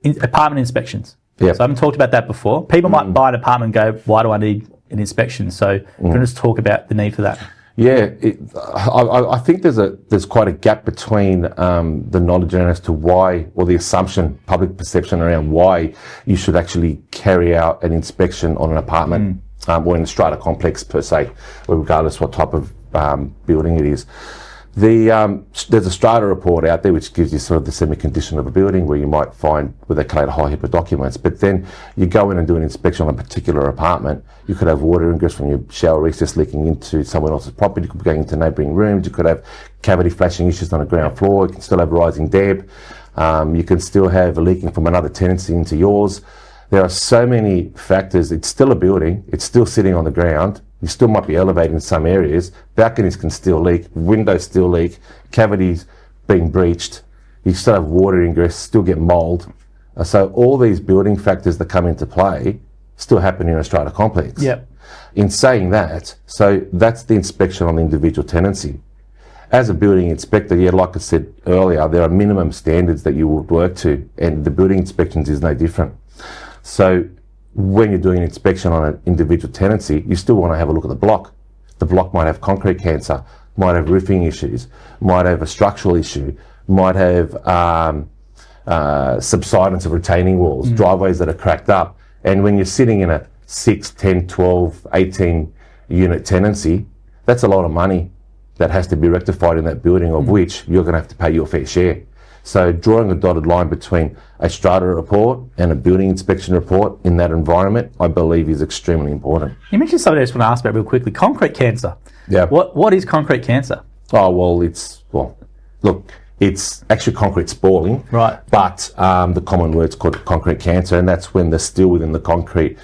apartment inspections. Yep. So I haven't talked about that before. People might buy an apartment and go, why do I need an inspection? So can you just talk about the need for that? Yeah, I think there's quite a gap between the knowledge as to why, or the assumption, public perception around why you should actually carry out an inspection on an apartment or in a strata complex per se, regardless what type of building it is. There's a strata report out there which gives you sort of the semi-condition of a building where you might find where they collate a whole heap of documents, but then you go in and do an inspection on a particular apartment. You could have water ingress from your shower recess leaking into someone else's property. You could be going into neighbouring rooms. You could have cavity flashing issues on the ground floor. You can still have rising deb. You can still have leaking from another tenancy into yours. There are so many factors. It's still a building. It's still sitting on the ground. You still might be elevated in some areas. Balconies can still leak. Windows still leak. Cavities being breached. You still have water ingress, still get mould. So all these building factors that come into play still happen in a strata complex. Yep. In saying that, so that's the inspection on the individual tenancy. As a building inspector, yeah, like I said earlier, there are minimum standards that you would work to, and the building inspections is no different. So when you're doing an inspection on an individual tenancy, you still want to have a look at the block. The block might have concrete cancer, might have roofing issues, might have a structural issue, might have subsidence of retaining walls, driveways that are cracked up. And when you're sitting in a 6, 10, 12, 18 unit tenancy, that's a lot of money that has to be rectified in that building, of which you're going to have to pay your fair share. So drawing a dotted line between a strata report and a building inspection report in that environment, I believe, is extremely important. You mentioned something I just want to ask about real quickly. Concrete cancer. Yeah. What is concrete cancer? Oh, look, it's actually concrete spalling. Right. But the common word's called concrete cancer, and that's when the steel within the concrete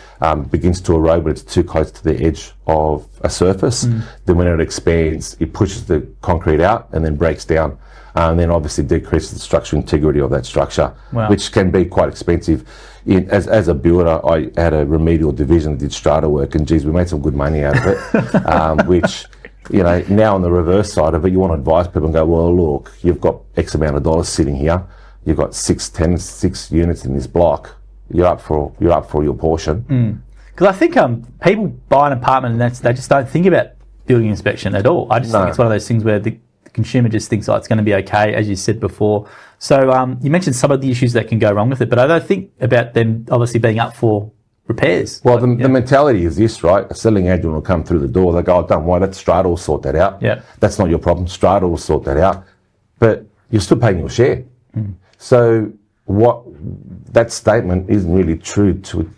begins to erode, but it's too close to the edge of a surface. Then when it expands, it pushes the concrete out and then breaks down. And then obviously decreases the structural integrity of that structure, which can be quite expensive. As a builder, I had a remedial division that did strata work, and geez, we made some good money out of it, which, you know, now on the reverse side of it, you want to advise people and go, well, look, you've got X amount of dollars sitting here. You've got 6 units in this block. You're up for your portion. Because I think people buy an apartment and they just don't think about building inspection at all. I just think it's one of those things where the consumer just thinks, oh, it's going to be okay, as you said before. So you mentioned some of the issues that can go wrong with it, but I don't think about them obviously being up for repairs. Well, the mentality is this, right? A selling agent will come through the door. They go, oh, don't worry, Strata will sort that out. Yeah. That's not your problem. Strata will sort that out. But you're still paying your share. So that statement isn't really true to.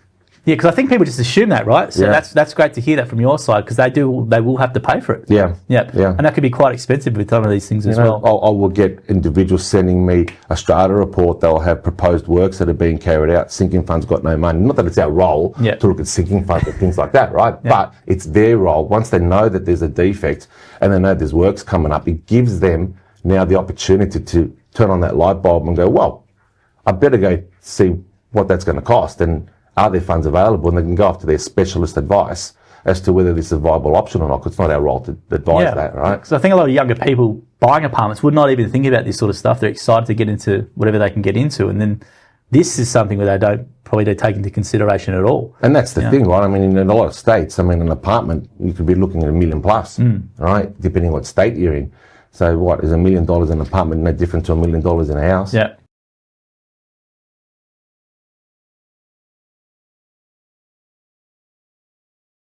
Yeah, because I think people just assume that, right? So that's great to hear that from your side, because they will have to pay for it. Yeah. And that could be quite expensive with some of these things as well. I will get individuals sending me a strata report. They'll have proposed works that are being carried out. Sinking fund's got no money. Not that it's our role to look at sinking funds and things like that, right? But it's their role. Once they know that there's a defect and they know there's works coming up, it gives them now the opportunity to turn on that light bulb and go, well, I better go see what that's going to cost, and are there funds available, and they can go after their specialist advice as to whether this is a viable option or not, because it's not our role to advise that, right? Because I think a lot of younger people buying apartments would not even think about this sort of stuff. They're excited to get into whatever they can get into, and then this is something where they probably don't take into consideration at all. And that's the thing, right? I mean, in a lot of states, I mean, an apartment, you could be looking at $1 million plus, right? Depending on what state you're in. So what, is $1 million in an apartment no different to $1 million in a house? Yeah.